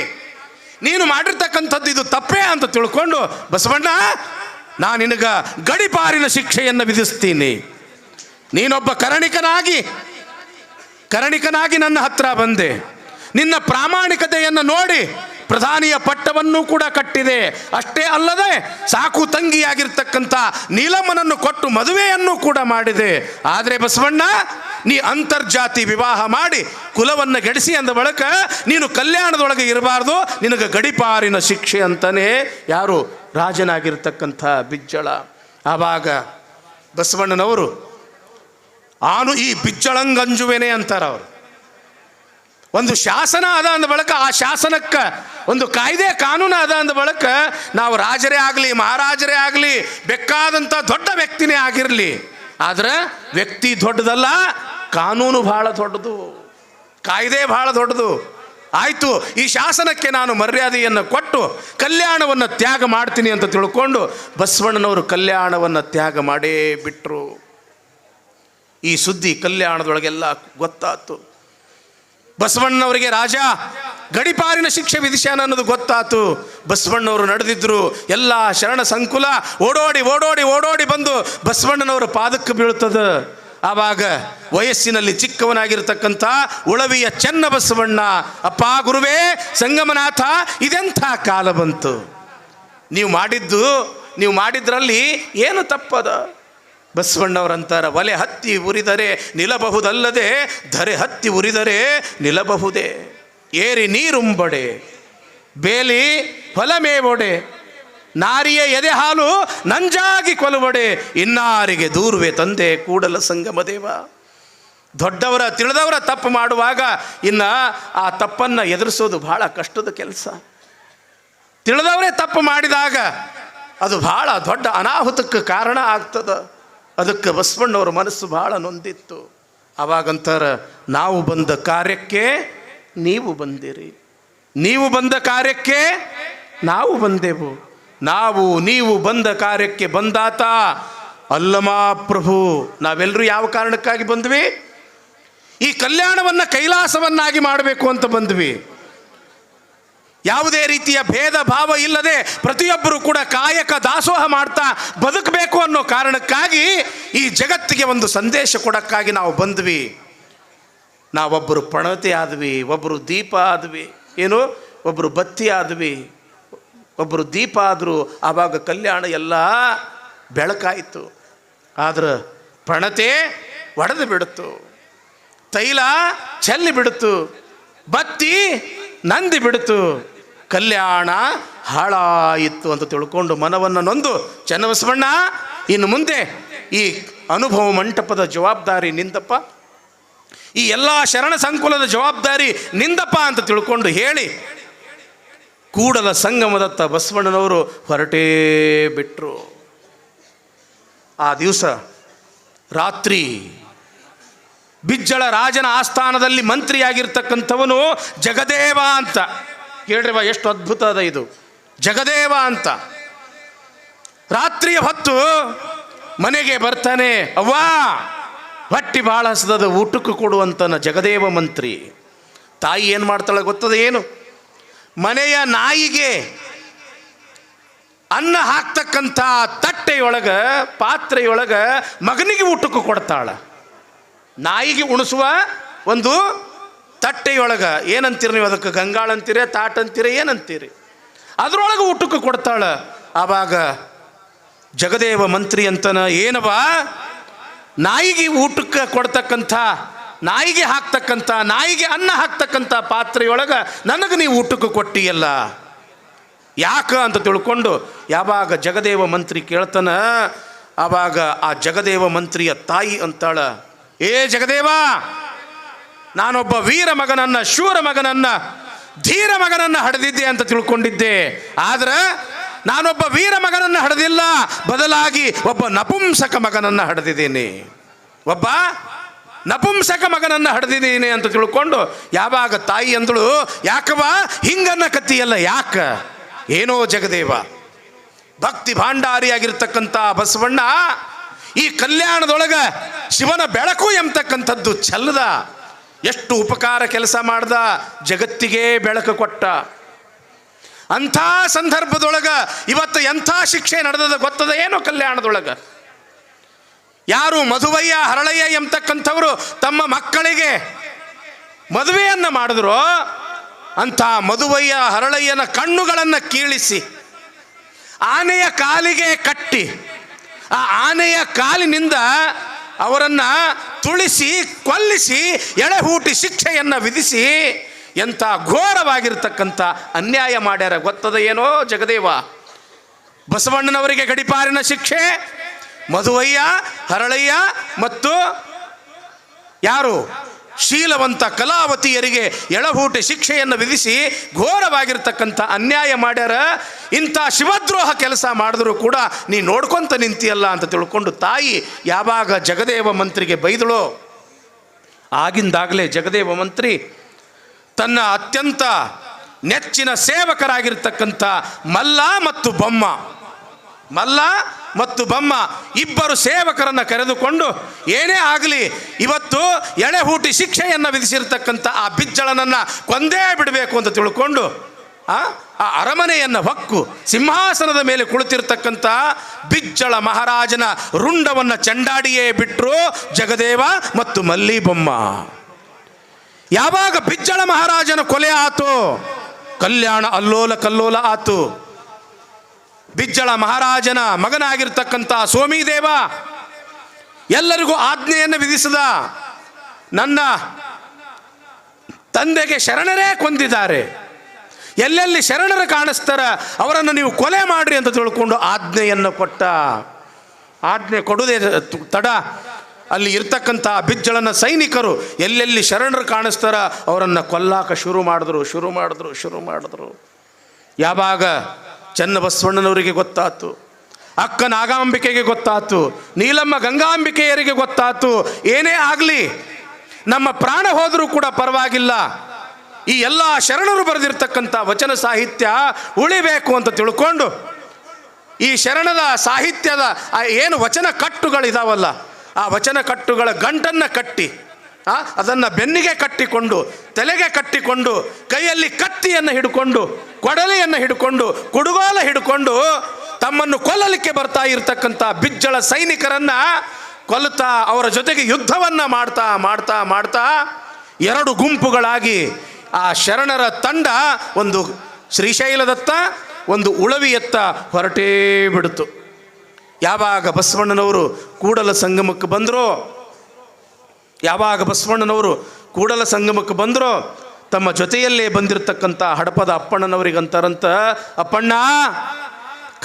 ನೀನು ಮಾಡಿರ್ತಕ್ಕಂಥದ್ದು ಇದು ತಪ್ಪೇ ಅಂತ ತಿಳ್ಕೊಂಡು, ಬಸವಣ್ಣ ನಾನು ನಿನಗ ಗಡಿಪಾರಿನ ಶಿಕ್ಷೆಯನ್ನು ವಿಧಿಸ್ತೀನಿ. ನೀನೊಬ್ಬ ಕರಣಿಕನಾಗಿ ನನ್ನ ಹತ್ರ ಬಂದೆ. ನಿನ್ನ ಪ್ರಾಮಾಣಿಕತೆಯನ್ನು ನೋಡಿ ಪ್ರಧಾನಿಯ ಪಟ್ಟವನ್ನು ಕೂಡ ಕಟ್ಟಿದೆ. ಅಷ್ಟೇ ಅಲ್ಲದೆ ಸಾಕು ತಂಗಿಯಾಗಿರ್ತಕ್ಕಂಥ ನೀಲಮ್ಮನನ್ನು ಕೊಟ್ಟು ಮದುವೆಯನ್ನು ಕೂಡ ಮಾಡಿದೆ. ಆದರೆ ಬಸವಣ್ಣ, ನೀ ಅಂತರ್ಜಾತಿ ವಿವಾಹ ಮಾಡಿ ಕುಲವನ್ನು ಗೆಡಿಸಿ ಅಂದ ಬಳಿಕ ನೀನು ಕಲ್ಯಾಣದೊಳಗೆ ಇರಬಾರ್ದು, ನಿನಗೆ ಗಡಿಪಾರಿನ ಶಿಕ್ಷೆ ಅಂತಾನೆ ಯಾರು? ರಾಜನಾಗಿರ್ತಕ್ಕಂಥ ಬಿಜ್ಜಳ. ಆವಾಗ ಬಸವಣ್ಣನವರು ಈ ಬಿಜ್ಜಳಂಗಂಜುವೆನೆ ಅಂತಾರೆ ಅವರು. ಒಂದು ಶಾಸನ ಅದ ಅಂದ ಬಳಿಕ ಆ ಶಾಸನಕ್ಕೆ ಒಂದು ಕಾಯ್ದೆ ಕಾನೂನು ಅದ ಅಂದ ಬಳಿಕ ನಾವು ರಾಜರೇ ಆಗಲಿ ಮಹಾರಾಜರೇ ಆಗಲಿ ಬೇಕಾದಂಥ ದೊಡ್ಡ ವ್ಯಕ್ತಿನೇ ಆಗಿರಲಿ, ಆದರೆ ವ್ಯಕ್ತಿ ದೊಡ್ಡದಲ್ಲ, ಕಾನೂನು ಬಹಳ ದೊಡ್ಡದು, ಕಾಯ್ದೆ ಬಹಳ ದೊಡ್ಡದು. ಆಯಿತು, ಈ ಶಾಸನಕ್ಕೆ ನಾನು ಮರ್ಯಾದೆಯನ್ನು ಕೊಟ್ಟು ಕಲ್ಯಾಣವನ್ನು ತ್ಯಾಗ ಮಾಡ್ತೀನಿ ಅಂತ ತಿಳ್ಕೊಂಡು ಬಸವಣ್ಣನವರು ಕಲ್ಯಾಣವನ್ನು ತ್ಯಾಗ ಮಾಡೇ ಬಿಟ್ಟರು. ಈ ಸುದ್ದಿ ಕಲ್ಯಾಣದೊಳಗೆಲ್ಲ ಗೊತ್ತಾತು. ಬಸವಣ್ಣವರಿಗೆ ರಾಜ ಗಡಿಪಾರಿನ ಶಿಕ್ಷೆ ವಿಧಿಸ್ಯಾನ ಅನ್ನೋದು ಗೊತ್ತಾತು. ಬಸವಣ್ಣವರು ನಡೆದಿದ್ರು. ಎಲ್ಲ ಶರಣ ಸಂಕುಲ ಓಡೋಡಿ ಬಂದು ಬಸವಣ್ಣನವರ ಪಾದಕ್ಕೆ ಬೀಳ್ತದೆ. ಆವಾಗ ವಯಸ್ಸಿನಲ್ಲಿ ಚಿಕ್ಕವನಾಗಿರ್ತಕ್ಕಂಥ ಉಳವಿಯ ಚೆನ್ನ ಬಸವಣ್ಣ, ಅಪ್ಪ ಗುರುವೇ ಸಂಗಮನಾಥ, ಇದೆಂಥ ಕಾಲ ಬಂತು, ನೀವು ಮಾಡಿದ್ರಲ್ಲಿ ಏನು ತಪ್ಪದ? ಬಸವಣ್ಣವರಂತಾರ, ಒಲೆ ಹತ್ತಿ ಉರಿದರೆ ನಿಲ್ಲಬಹುದಲ್ಲದೆ ಧರೆ ಹತ್ತಿ ಉರಿದರೆ ನಿಲ್ಲಬಹುದೇ. ಏರಿ ನೀರುಂಬಡೆ ಬೇಲಿ ಹೊಲಮೇವೊಡೆ, ನಾರಿಯ ಎದೆ ಹಾಲು ನಂಜಾಗಿ ಕೊಲುವಡೆ, ಇನ್ನಾರಿಗೆ ದೂರುವೆ ತಂದೆ ಕೂಡಲ ಸಂಗಮ ದೇವ. ದೊಡ್ಡವರ ತಿಳಿದವರ ತಪ್ಪು ಮಾಡುವಾಗ ಇನ್ನು ಆ ತಪ್ಪನ್ನು ಎದುರಿಸೋದು ಬಹಳ ಕಷ್ಟದ ಕೆಲಸ. ತಿಳಿದವರೇ ತಪ್ಪು ಮಾಡಿದಾಗ ಅದು ಬಹಳ ದೊಡ್ಡ ಅನಾಹುತಕ್ಕೆ ಕಾರಣ ಆಗ್ತದೆ. ಅದಕ್ಕೆ ಬಸವಣ್ಣವ್ರ ಮನಸ್ಸು ಭಾಳ ನೊಂದಿತ್ತು. ಅವಾಗಂತಾರೆ, ನಾವು ಬಂದ ಕಾರ್ಯಕ್ಕೆ ನೀವು ಬಂದಿರಿ, ನೀವು ಬಂದ ಕಾರ್ಯಕ್ಕೆ ನಾವು ಬಂದೆವು. ನೀವು ಬಂದ ಕಾರ್ಯಕ್ಕೆ ಬಂದಾತ ಅಲ್ಲಮ ಪ್ರಭು. ನಾವೆಲ್ಲರೂ ಯಾವ ಕಾರಣಕ್ಕಾಗಿ ಬಂದ್ವಿ? ಈ ಕಲ್ಯಾಣವನ್ನು ಕೈಲಾಸವನ್ನಾಗಿ ಮಾಡಬೇಕು ಅಂತ ಬಂದ್ವಿ. ಯಾವುದೇ ರೀತಿಯ ಭೇದ ಭಾವ ಇಲ್ಲದೆ ಪ್ರತಿಯೊಬ್ಬರು ಕೂಡ ಕಾಯಕ ದಾಸೋಹ ಮಾಡ್ತಾ ಬದುಕಬೇಕು ಅನ್ನೋ ಕಾರಣಕ್ಕಾಗಿ ಈ ಜಗತ್ತಿಗೆ ಒಂದು ಸಂದೇಶ ಕೊಡೋಕ್ಕಾಗಿ ನಾವು ಬಂದ್ವಿ. ನಾವೊಬ್ಬರು ಪಣತಿ ಆದ್ವಿ, ಒಬ್ಬರು ದೀಪ ಆದ್ವಿ, ಏನು ಒಬ್ಬರು ಬತ್ತಿ ಆದ್ವಿ, ಒಬ್ಬರು ದೀಪ ಆದರು. ಆವಾಗ ಕಲ್ಯಾಣ ಎಲ್ಲ ಬೆಳಕಾಯಿತು. ಆದ್ರೆ ಪಣತೆ ಒಡೆದು ಬಿಡುತ್ತು, ತೈಲ ಚೆಲ್ಲಿ ಬಿಡುತ್ತು, ಬತ್ತಿ ನಂದಿ ಬಿಡ್ತು, ಕಲ್ಯಾಣ ಹಾಳಾಯಿತು ಅಂತ ತಿಳ್ಕೊಂಡು ಮನವನ್ನು ನೊಂದು ಚನ್ನಬಸವಣ್ಣ, ಇನ್ನು ಮುಂದೆ ಈ ಅನುಭವ ಮಂಟಪದ ಜವಾಬ್ದಾರಿ ನಿಂದಪ್ಪ, ಈ ಎಲ್ಲ ಶರಣ ಸಂಕುಲದ ಜವಾಬ್ದಾರಿ ನಿಂದಪ್ಪ ಅಂತ ತಿಳ್ಕೊಂಡು ಹೇಳಿ ಕೂಡಲ ಸಂಗಮದತ್ತ ಬಸವಣ್ಣನವರು ಹೊರಟೇ ಬಿಟ್ಟರು. ಆ ದಿವಸ ರಾತ್ರಿ ಬಿಜ್ಜಳ ರಾಜನ ಆಸ್ಥಾನದಲ್ಲಿ ಮಂತ್ರಿಯಾಗಿರ್ತಕ್ಕಂಥವನು ಜಗದೇವ ಅಂತ ಕೇಳ್ರಿವ, ಎಷ್ಟು ಅದ್ಭುತ ಅದ ಇದು. ಜಗದೇವ ಅಂತ ರಾತ್ರಿಯ ಹೊತ್ತು ಮನೆಗೆ ಬರ್ತಾನೆ. ಅವ್ವಾ ಹೊಟ್ಟಿ ಭಾಳ ಹಸದದ, ಊಟಕ್ಕೆ ಕೊಡುವಂತನ ಜಗದೇವ ಮಂತ್ರಿ. ತಾಯಿ ಏನು ಮಾಡ್ತಾಳೆ ಗೊತ್ತದ ಏನು? ಮನೆಯ ನಾಯಿಗೆ ಅನ್ನ ಹಾಕ್ತಕ್ಕಂಥ ತಟ್ಟೆಯೊಳಗ ಪಾತ್ರೆಯೊಳಗ ಮಗನಿಗೆ ಊಟಕ್ಕೆ ಕೊಡ್ತಾಳ. ನಾಯಿಗೆ ಉಣಿಸುವ ಒಂದು ತಟ್ಟೆಯೊಳಗ ಏನಂತೀರಿ ನೀವು ಅದಕ್ಕೆ? ಗಂಗಾಳ ಅಂತೀರಿ, ತಾಟ್ ಅಂತೀರಿ, ಏನಂತೀರಿ? ಅದರೊಳಗೆ ಊಟಕ್ಕೆ ಕೊಡ್ತಾಳ. ಆವಾಗ ಜಗದೇವ ಮಂತ್ರಿ ಅಂತನ, ಏನವ ನಾಯಿಗೆ ಊಟಕ್ಕೆ ಕೊಡ್ತಕ್ಕಂಥ, ನಾಯಿಗೆ ಹಾಕ್ತಕ್ಕಂಥ, ನಾಯಿಗೆ ಅನ್ನ ಹಾಕ್ತಕ್ಕಂಥ ಪಾತ್ರೆಯೊಳಗೆ ನನಗೆ ನೀವು ಊಟಕ್ಕೆ ಕೊಟ್ಟಿಯಲ್ಲ, ಯಾಕ ಅಂತ ತಿಳ್ಕೊಂಡು ಯಾವಾಗ ಜಗದೇವ ಮಂತ್ರಿ ಕೇಳ್ತಾನ, ಆವಾಗ ಆ ಜಗದೇವ ಮಂತ್ರಿಯ ತಾಯಿ ಅಂತಾಳ, ಏ ಜಗದೇವ, ನಾನೊಬ್ಬ ವೀರ ಮಗನನ್ನ, ಶೂರ ಮಗನನ್ನ, ಧೀರ ಮಗನನ್ನ ಹಡೆದಿದ್ದೆ ಅಂತ ತಿಳ್ಕೊಂಡಿದ್ದೆ. ಆದ್ರೆ ನಾನೊಬ್ಬ ವೀರ ಮಗನನ್ನು ಹಡೆದಿಲ್ಲ, ಬದಲಾಗಿ ಒಬ್ಬ ನಪುಂಸಕ ಮಗನನ್ನು ಹಡೆದಿದ್ದೇನೆ, ಒಬ್ಬ ನಪುಂಸಕ ಮಗನನ್ನು ಹಡೆದಿದ್ದೀನಿ ಅಂತ ತಿಳ್ಕೊಂಡು ಯಾವಾಗ ತಾಯಿ ಅಂದಳು, ಯಾಕವ ಹಿಂಗನ್ನ ಕತ್ತಿಯಲ್ಲ, ಯಾಕ? ಏನೋ ಜಗದೇವ, ಭಕ್ತಿ ಭಾಂಡಾರಿಯಾಗಿರ್ತಕ್ಕಂಥ ಬಸವಣ್ಣ ಈ ಕಲ್ಯಾಣದೊಳಗ ಶಿವನ ಬೆಳಕು ಎಂಬತಕ್ಕಂಥದ್ದು ಚೆಲ್ಲದ, ಎಷ್ಟು ಉಪಕಾರ ಕೆಲಸ ಮಾಡ್ದ, ಜಗತ್ತಿಗೆ ಬೆಳಕು ಕೊಟ್ಟ. ಅಂಥ ಸಂದರ್ಭದೊಳಗ ಇವತ್ತು ಎಂಥ ಶಿಕ್ಷೆ ನಡೆದದ ಗೊತ್ತದ ಏನೋ? ಕಲ್ಯಾಣದೊಳಗ ಯಾರು ಮಧುವಯ್ಯ ಹರಳಯ್ಯ ಎಂಬತಕ್ಕಂಥವರು ತಮ್ಮ ಮಕ್ಕಳಿಗೆ ಮದುವೆಯನ್ನು ಮಾಡಿದ್ರು, ಅಂಥ ಮಧುವಯ್ಯ ಹರಳಯ್ಯನ ಕಣ್ಣುಗಳನ್ನು ಕೀಳಿಸಿ ಆನೆಯ ಕಾಲಿಗೆ ಕಟ್ಟಿ ಆ ಆನೆಯ ಕಾಲಿನಿಂದ ಅವರನ್ನು ತುಳಿಸಿ ಕೊಲ್ಲಿಸಿ ಎಳೆಹೂಟಿ ಶಿಕ್ಷೆಯನ್ನು ವಿಧಿಸಿ ಎಂಥ ಘೋರವಾಗಿರ್ತಕ್ಕಂಥ ಅನ್ಯಾಯ ಮಾಡ್ಯಾರ ಗೊತ್ತದ ಏನೋ ಜಗದೇವ? ಬಸವಣ್ಣನವರಿಗೆ ಗಡಿಪಾರಿನ ಶಿಕ್ಷೆ, ಮಧುವಯ್ಯ ಹರಳಯ್ಯ ಮತ್ತು ಯಾರು ಶೀಲವಂತ ಕಲಾವತಿಯರಿಗೆ ಎಳಹೂಟಿ ಶಿಕ್ಷೆಯನ್ನು ವಿಧಿಸಿ ಘೋರವಾಗಿರ್ತಕ್ಕಂಥ ಅನ್ಯಾಯ ಮಾಡ್ಯಾರ. ಇಂಥ ಶಿವದ್ರೋಹ ಕೆಲಸ ಮಾಡಿದ್ರು ಕೂಡ ನೀ ನೋಡ್ಕೊಂತ ನಿಂತಿಯಲ್ಲ ಅಂತ ತಿಳ್ಕೊಂಡು ತಾಯಿ ಯಾವಾಗ ಜಗದೇವ ಮಂತ್ರಿಗೆ ಬೈದಳೋ, ಆಗಿಂದಾಗಲೇ ಜಗದೇವ ಮಂತ್ರಿ ತನ್ನ ಅತ್ಯಂತ ನೆಚ್ಚಿನ ಸೇವಕರಾಗಿರ್ತಕ್ಕಂಥ ಮಲ್ಲ ಮತ್ತು ಬಮ್ಮ ಇಬ್ಬರು ಸೇವಕರನ್ನು ಕರೆದುಕೊಂಡು, ಏನೇ ಆಗಲಿ ಇವತ್ತು ಎಳೆಹೂಟಿ ಶಿಕ್ಷೆಯನ್ನು ವಿಧಿಸಿರ್ತಕ್ಕಂಥ ಆ ಬಿಜ್ಜಳನನ್ನು ಕೊಂದೇ ಬಿಡಬೇಕು ಅಂತ ತಿಳ್ಕೊಂಡು ಆ ಅರಮನೆಯನ್ನು ಹೊಕ್ಕು ಸಿಂಹಾಸನದ ಮೇಲೆ ಕುಳಿತಿರ್ತಕ್ಕಂಥ ಬಿಜ್ಜಳ ಮಹಾರಾಜನ ರುಂಡವನ್ನು ಚಂಡಾಡಿಯೇ ಬಿಟ್ಟರು ಜಗದೇವ ಮತ್ತು ಮಲ್ಲಿಬೊಮ್ಮ. ಯಾವಾಗ ಬಿಜ್ಜಳ ಮಹಾರಾಜನ ಕೊಲೆ ಆತು, ಕಲ್ಯಾಣ ಅಲ್ಲೋಲ ಕಲ್ಲೋಲ ಆತು. ಬಿಜ್ಜಳ ಮಹಾರಾಜನ ಮಗನಾಗಿರ್ತಕ್ಕಂಥ ಸೋಮಿದೇವ ಎಲ್ಲರಿಗೂ ಆಜ್ಞೆಯನ್ನು ವಿಧಿಸಿದ, ನನ್ನ ತಂದೆಗೆ ಶರಣರೇ ಕೊಂದಿದ್ದಾರೆ, ಎಲ್ಲೆಲ್ಲಿ ಶರಣರು ಕಾಣಿಸ್ತಾರ ಅವರನ್ನು ನೀವು ಕೊಲೆ ಮಾಡ್ರಿ ಅಂತ ತಿಳ್ಕೊಂಡು ಆಜ್ಞೆಯನ್ನು ಕೊಟ್ಟ. ಆಜ್ಞೆ ಕೊಡುವುದೇ ತಡ ಅಲ್ಲಿ ಇರ್ತಕ್ಕಂಥ ಬಿಜ್ಜಳನ ಸೈನಿಕರು ಎಲ್ಲೆಲ್ಲಿ ಶರಣರು ಕಾಣಿಸ್ತಾರ ಅವರನ್ನು ಕೊಲ್ಲಾಕ ಶುರು ಮಾಡಿದ್ರು. ಯಾವಾಗ ಚನ್ನಬಸವಣ್ಣನವರಿಗೆ ಗೊತ್ತಾತು, ಅಕ್ಕ ನಾಗಾಂಬಿಕೆಗೆ ಗೊತ್ತಾತು, ನೀಲಮ್ಮ ಗಂಗಾಂಬಿಕೆಯರಿಗೆ ಗೊತ್ತಾತು, ಏನೇ ಆಗಲಿ ನಮ್ಮ ಪ್ರಾಣ ಹೋದರೂ ಕೂಡ ಪರವಾಗಿಲ್ಲ, ಈ ಎಲ್ಲ ಶರಣರು ಬರೆದಿರ್ತಕ್ಕಂಥ ವಚನ ಸಾಹಿತ್ಯ ಉಳಿಬೇಕು ಅಂತ ತಿಳ್ಕೊಂಡು ಈ ಶರಣದ ಸಾಹಿತ್ಯದ ಏನು ವಚನ ಕಟ್ಟುಗಳಿದಾವಲ್ಲ, ಆ ವಚನ ಕಟ್ಟುಗಳ ಗಂಟನ್ನು ಕಟ್ಟಿ ಅದನ್ನು ಬೆನ್ನಿಗೆ ಕಟ್ಟಿಕೊಂಡು, ತಲೆಗೆ ಕಟ್ಟಿಕೊಂಡು, ಕೈಯಲ್ಲಿ ಕತ್ತಿಯನ್ನು ಹಿಡ್ಕೊಂಡು, ಕೊಡಲಿಯನ್ನು ಹಿಡ್ಕೊಂಡು, ಕುಡುಗೋಲ ಹಿಡ್ಕೊಂಡು ತಮ್ಮನ್ನು ಕೊಲ್ಲಲಿಕ್ಕೆ ಬರ್ತಾ ಇರತಕ್ಕಂಥ ಬಿಜ್ಜಳ ಸೈನಿಕರನ್ನು ಕೊಲ್ಲುತ್ತಾ ಅವರ ಜೊತೆಗೆ ಯುದ್ಧವನ್ನು ಮಾಡ್ತಾ ಎರಡು ಗುಂಪುಗಳಾಗಿ ಆ ಶರಣರ ತಂಡ ಒಂದು ಶ್ರೀಶೈಲದತ್ತ ಒಂದು ಉಳವಿಯತ್ತ ಹೊರಟೇ ಬಿಡ್ತು. ಯಾವಾಗ ಬಸವಣ್ಣನವರು ಕೂಡಲ ಸಂಗಮಕ್ಕೆ ಬಂದರೋ ತಮ್ಮ ಜೊತೆಯಲ್ಲೇ ಬಂದಿರತಕ್ಕಂಥ ಹಡಪದ ಅಪ್ಪಣ್ಣನವರಿಗಂತಾರಂತ, ಅಪ್ಪಣ್ಣ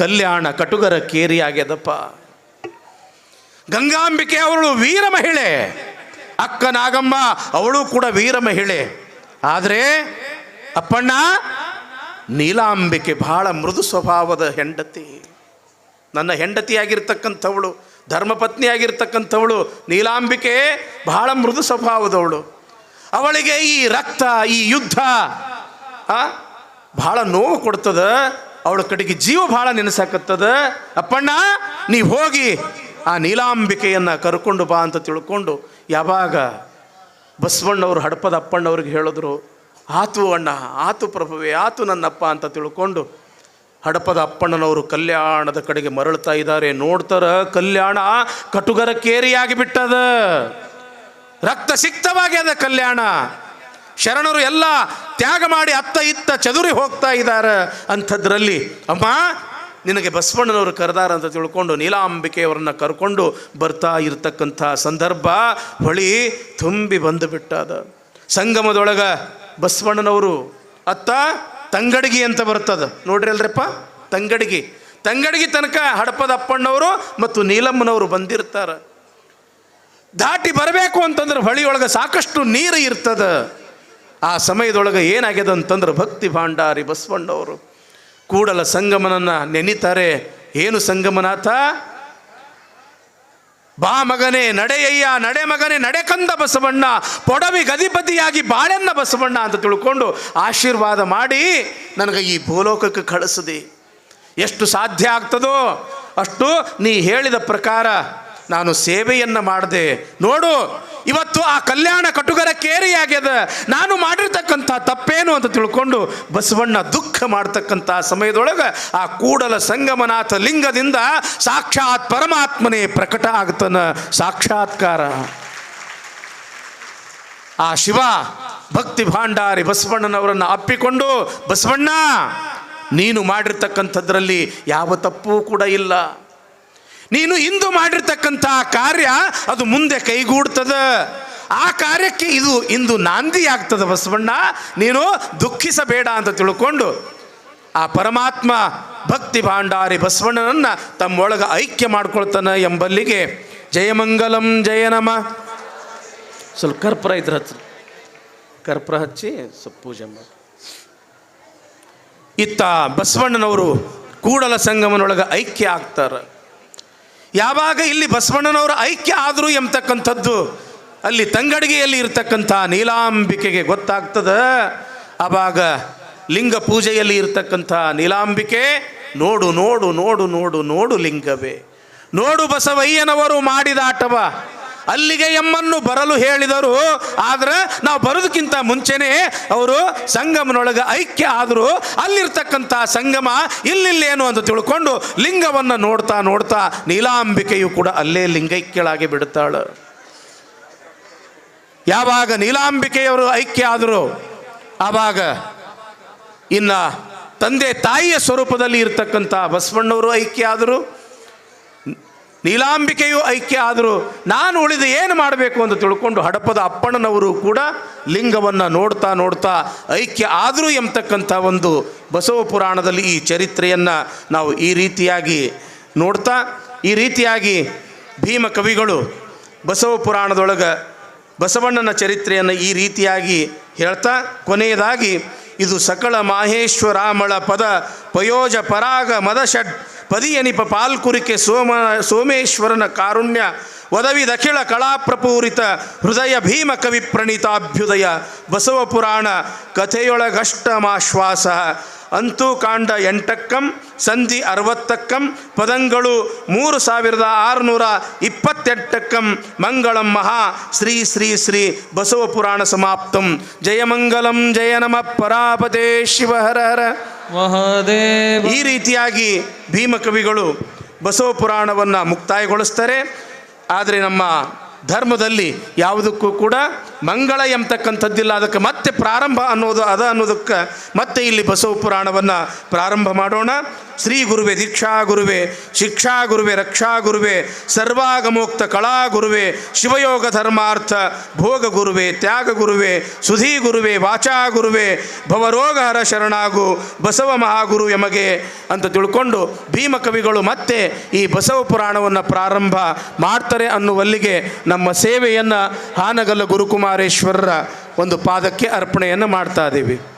ಕಲ್ಯಾಣ ಕಟುಗರ ಕೇರಿ ಆಗ್ಯದಪ್ಪ. ಗಂಗಾಂಬಿಕೆ ಅವಳು ವೀರ ಮಹಿಳೆ, ಅಕ್ಕ ನಾಗಮ್ಮ ಅವಳು ಕೂಡ ವೀರ ಮಹಿಳೆ. ಆದರೆ ಅಪ್ಪಣ್ಣ ನೀಲಾಂಬಿಕೆ ಬಹಳ ಮೃದು ಸ್ವಭಾವದ ಹೆಂಡತಿ. ನನ್ನ ಹೆಂಡತಿಯಾಗಿರ್ತಕ್ಕಂಥವಳು, ಧರ್ಮಪತ್ನಿಯಾಗಿರ್ತಕ್ಕಂಥವಳು ನೀಲಾಂಬಿಕೆ ಬಹಳ ಮೃದು ಸ್ವಭಾವದವಳು. ಅವಳಿಗೆ ಈ ರಕ್ತ, ಈ ಯುದ್ಧ ಬಹಳ ನೋವು ಕೊಡ್ತದ. ಅವಳ ಕಡೆಗೆ ಜೀವ ಬಹಳ ನೆನೆಸಾಕತ್ತದ. ಅಪ್ಪಣ್ಣ ನೀ ಹೋಗಿ ಆ ನೀಲಾಂಬಿಕೆಯನ್ನು ಕರ್ಕೊಂಡು ಬಾ ಅಂತ ತಿಳ್ಕೊಂಡು ಯಾವಾಗ ಬಸವಣ್ಣವರು ಹಡಪದ ಅಪ್ಪಣ್ಣವ್ರಿಗೆ ಹೇಳಿದ್ರು, ಆತು ಅಣ್ಣ, ಆತು ಪ್ರಭುವೇ, ಆತು ನನ್ನಪ್ಪ ಅಂತ ತಿಳ್ಕೊಂಡು ಹಡಪದ ಅಪ್ಪಣ್ಣನವರು ಕಲ್ಯಾಣದ ಕಡೆಗೆ ಮರಳ್ತಾ ಇದ್ದಾರೆ. ನೋಡ್ತಾರ ಕಲ್ಯಾಣ ಕಟುಗರ ಕೇರಿಯಾಗಿ ಬಿಟ್ಟದ, ರಕ್ತ ಸಿಕ್ತವಾಗ್ಯದ ಕಲ್ಯಾಣ. ಶರಣರು ಎಲ್ಲ ತ್ಯಾಗ ಮಾಡಿ ಅತ್ತ ಇತ್ತ ಚದುರಿ ಹೋಗ್ತಾ ಇದ್ದಾರೆ. ಅಂಥದ್ರಲ್ಲಿ ಅಮ್ಮ ನಿನಗೆ ಬಸವಣ್ಣನವರು ಕರೆದಾರ ಅಂತ ತಿಳ್ಕೊಂಡು ನೀಲಾಂಬಿಕೆಯವರನ್ನು ಕರ್ಕೊಂಡು ಬರ್ತಾ ಇರತಕ್ಕಂಥ ಸಂದರ್ಭ ಹೊಳಿ ತುಂಬಿ ಬಂದು ಬಿಟ್ಟದ. ಸಂಗಮದೊಳಗೆ ಬಸವಣ್ಣನವರು ಅತ್ತ ತಂಗಡಗಿ ಅಂತ ಬರ್ತದ ನೋಡ್ರಿ ಅಲ್ರಪ್ಪ, ತಂಗಡಗಿ ತನಕ ಹಡಪದ ಅಪ್ಪಣ್ಣವರು ಮತ್ತು ನೀಲಮ್ಮನವರು ಬಂದಿರ್ತಾರೆ. ದಾಟಿ ಬರಬೇಕು ಅಂತಂದ್ರೆ ಹೊಳಿಯೊಳಗೆ ಸಾಕಷ್ಟು ನೀರು ಇರ್ತದ. ಆ ಸಮಯದೊಳಗೆ ಏನಾಗ್ಯದ ಅಂತಂದ್ರೆ ಭಕ್ತಿ ಭಾಂಡಾರಿ ಬಸವಣ್ಣವರು ಕೂಡಲ ಸಂಗಮನನ್ನು ನೆನಿತಾರೆ. ಏನು ಸಂಗಮನಾಥ, ಬಾ ಮಗನೇ ನಡೆಯಯ್ಯ, ನಡೆ ಮಗನೇ ನಡೆಕಂದ ಬಸವಣ್ಣ, ಪೊಡವಿ ಗದಿಪತಿಯಾಗಿ ಬಾಳೆನ್ನ ಬಸವಣ್ಣ ಅಂತ ತಿಳ್ಕೊಂಡು ಆಶೀರ್ವಾದ ಮಾಡಿ ನನಗೆ ಈ ಭೂಲೋಕಕ್ಕೆ ಕಳಿಸಿದೆ. ಎಷ್ಟು ಸಾಧ್ಯ ಆಗ್ತದೋ ಅಷ್ಟು ನೀ ಹೇಳಿದ ಪ್ರಕಾರ ನಾನು ಸೇವೆಯನ್ನು ಮಾಡಿದೆ. ನೋಡು ಇವತ್ತು ಆ ಕಲ್ಯಾಣ ಕಟುಗರ ಕೇರಿಯಾಗ್ಯದ, ನಾನು ಮಾಡಿರ್ತಕ್ಕಂಥ ತಪ್ಪೇನು ಅಂತ ತಿಳ್ಕೊಂಡು ಬಸವಣ್ಣ ದುಃಖ ಮಾಡ್ತಕ್ಕಂಥ ಸಮಯದೊಳಗೆ ಆ ಕೂಡಲ ಸಂಗಮನಾಥ ಲಿಂಗದಿಂದ ಸಾಕ್ಷಾತ್ ಪರಮಾತ್ಮನೇ ಪ್ರಕಟ ಆಗ್ತಾನ. ಸಾಕ್ಷಾತ್ಕಾರ ಆ ಶಿವ ಭಕ್ತಿ ಭಾಂಡಾರಿ ಬಸವಣ್ಣನವರನ್ನು ಅಪ್ಪಿಕೊಂಡು, ಬಸವಣ್ಣ ನೀನು ಮಾಡಿರ್ತಕ್ಕಂಥದ್ರಲ್ಲಿ ಯಾವ ತಪ್ಪೂ ಕೂಡ ಇಲ್ಲ, ನೀನು ಇಂದು ಮಾಡಿರ್ತಕ್ಕಂಥ ಕಾರ್ಯ ಅದು ಮುಂದೆ ಕೈಗೂಡ್ತದ, ಆ ಕಾರ್ಯಕ್ಕೆ ಇದು ಇಂದು ನಾಂದಿ ಆಗ್ತದೆ ಬಸವಣ್ಣ, ನೀನು ದುಃಖಿಸಬೇಡ ಅಂತ ತಿಳ್ಕೊಂಡು ಆ ಪರಮಾತ್ಮ ಭಕ್ತಿ ಭಾಂಡಾರಿ ಬಸವಣ್ಣನನ್ನು ತಮ್ಮೊಳಗೆ ಐಕ್ಯ ಮಾಡ್ಕೊಳ್ತಾನೆ ಎಂಬಲ್ಲಿಗೆ ಜಯಮಂಗಲಂ ಜಯ ನಮ. ಸ್ವಲ್ಪ ಕರ್ಪೂರ ಇದ್ರ ಹಚ್ಚಿ, ಕರ್ಪೂರ ಹಚ್ಚಿ ಸ್ವಲ್ಪ ಪೂಜೆ ಮಾಡಿ. ಇತ್ತ ಬಸವಣ್ಣನವರು ಕೂಡಲ ಸಂಗಮನೊಳಗೆ ಐಕ್ಯ ಆಗ್ತಾರೆ. ಯಾವಾಗ ಇಲ್ಲಿ ಬಸವಣ್ಣನವರು ಐಕ್ಯ ಆದರು ಎಂಬತಕ್ಕಂಥದ್ದು ಅಲ್ಲಿ ತಂಗಡಿಗೆಯಲ್ಲಿ ಇರ್ತಕ್ಕಂಥ ನೀಲಾಂಬಿಕೆಗೆ ಗೊತ್ತಾಗ್ತದ. ಆವಾಗ ಲಿಂಗ ಪೂಜೆಯಲ್ಲಿ ಇರ್ತಕ್ಕಂಥ ನೀಲಾಂಬಿಕೆ, ನೋಡು ನೋಡು ನೋಡು ನೋಡು ನೋಡು ಲಿಂಗವೇ, ನೋಡು ಬಸವಯ್ಯನವರು ಮಾಡಿದಾಟವ, ಅಲ್ಲಿಗೆ ಎಮ್ಮನ್ನು ಬರಲು ಹೇಳಿದರು. ಆದರೆ ನಾವು ಬರೋದಕ್ಕಿಂತ ಮುಂಚೆನೇ ಅವರು ಸಂಗಮನೊಳಗೆ ಐಕ್ಯ ಆದರು. ಅಲ್ಲಿರ್ತಕ್ಕಂಥ ಸಂಗಮ ಇಲ್ಲಿಲ್ಲೇನು ಅಂತ ತಿಳ್ಕೊಂಡು ಲಿಂಗವನ್ನು ನೋಡ್ತಾ ನೋಡ್ತಾ ನೀಲಾಂಬಿಕೆಯು ಕೂಡ ಅಲ್ಲೇ ಲಿಂಗೈಕ್ಯಳಾಗಿ ಬಿಡುತ್ತಾಳು. ಯಾವಾಗ ನೀಲಾಂಬಿಕೆಯವರು ಐಕ್ಯ ಆದರು ಆವಾಗ ಇನ್ನು ತಂದೆ ತಾಯಿಯ ಸ್ವರೂಪದಲ್ಲಿ ಇರ್ತಕ್ಕಂಥ ಬಸವಣ್ಣವರು ಐಕ್ಯ ಆದರು, ನೀಲಾಂಬಿಕೆಯು ಐಕ್ಯ ಆದರು. ನಾನು ಉಳಿದು ಏನು ಮಾಡಬೇಕು ಅಂತ ತಿಳ್ಕೊಂಡು ಹಡಪದ ಅಪ್ಪಣ್ಣನವರು ಕೂಡ ಲಿಂಗವನ್ನು ನೋಡ್ತಾ ನೋಡ್ತಾ ಐಕ್ಯ ಆದರು ಎಂಬತಕ್ಕಂಥ ಒಂದು ಬಸವ ಪುರಾಣದಲ್ಲಿ ಈ ಚರಿತ್ರೆಯನ್ನು ನಾವು ಈ ರೀತಿಯಾಗಿ ನೋಡ್ತಾ, ಈ ರೀತಿಯಾಗಿ ಭೀಮ ಕವಿಗಳು ಬಸವ ಪುರಾಣದೊಳಗೆ ಬಸವಣ್ಣನ ಚರಿತ್ರೆಯನ್ನು ಈ ರೀತಿಯಾಗಿ ಹೇಳ್ತಾ ಕೊನೆಯದಾಗಿ ಇದು ಸಕಲ ಮಾಹೇಶ್ವರಾಮಳ ಪದ ಪಯೋಜ ಪರಾಗ ಮದಷಡ್ ಪದಿಯನಿಪ ಪಾಲ್ಕುರಿಕೆ ಸೋಮೇಶ್ವರನ ಕಾರುಣ್ಯ ಒದವಿ ದಖಿಳ ಕಳಾಪ್ರಪೂರಿತ ಹೃದಯ ಭೀಮ ಕವಿ ಪ್ರಣೀತಾಭ್ಯುದಯ ಬಸವ ಪುರಾಣ ಕಥೆಯೊಳಗಷ್ಟಮಾಶ್ವಾಸ ಅಂತೂ ಕಾಂಡ 8 ಸಂಧಿ 60 ಪದಂಗಳು 3628 ಮಂಗಳಂ ಮಹಾ ಶ್ರೀ ಶ್ರೀ ಶ್ರೀ ಬಸವ ಪುರಾಣ ಸಮಾಪ್ತಂ. ಜಯಮಂಗಲಂ ಜಯ ನಮಃ ಪರಾಪತೆ ಶಿವ ಹರ ಹರ ಮಹಾದೇವ. ಈ ರೀತಿಯಾಗಿ ಭೀಮಕವಿಗಳು ಬಸವ ಪುರಾಣವನ್ನು ಮುಕ್ತಾಯಗೊಳಿಸ್ತಾರೆ. ಆದರೆ ನಮ್ಮ ಧರ್ಮದಲ್ಲಿ ಯಾವುದಕ್ಕೂ ಕೂಡ ಮಂಗಳ ಎಂಬತಕ್ಕಂಥದ್ದಿಲ್ಲ. ಅದಕ್ಕೆ ಮತ್ತೆ ಪ್ರಾರಂಭ ಅನ್ನೋದು ಅನ್ನೋದಕ್ಕೆ ಮತ್ತೆ ಇಲ್ಲಿ ಬಸವ ಪುರಾಣವನ್ನು ಪ್ರಾರಂಭ ಮಾಡೋಣ. ಶ್ರೀ ಗುರುವೆ ದೀಕ್ಷಾ ಗುರುವೆ ಶಿಕ್ಷಾ ಗುರುವೆ ರಕ್ಷಾ ಗುರುವೆ ಸರ್ವಾಗಮೋಕ್ತ ಕಳಾ ಗುರುವೆ ಶಿವಯೋಗ ಧರ್ಮಾರ್ಥ ಭೋಗ ಗುರುವೆ ತ್ಯಾಗ ಗುರುವೆ ಸುಧೀ ಗುರುವೆ ವಾಚಾ ಗುರುವೆ ಭವರೋಗಹರ ಶರಣಾಗು ಬಸವ ಮಹಾಗುರು ಯಮಗೆ ಅಂತ ತಿಳ್ಕೊಂಡು ಭೀಮ ಕವಿಗಳು ಮತ್ತೆ ಈ ಬಸವ ಪುರಾಣವನ್ನು ಪ್ರಾರಂಭ ಮಾಡ್ತಾರೆ ಅನ್ನುವಲ್ಲಿಗೆ ನಮ್ಮ ಸೇವೆಯನ್ನು ಹಾನಗಲ್ಲ ಗುರುಕುಮಾರೇಶ್ವರರ ಒಂದು ಪಾದಕ್ಕೆ ಅರ್ಪಣೆಯನ್ನು ಮಾಡ್ತಾ ಇದ್ದೀವಿ.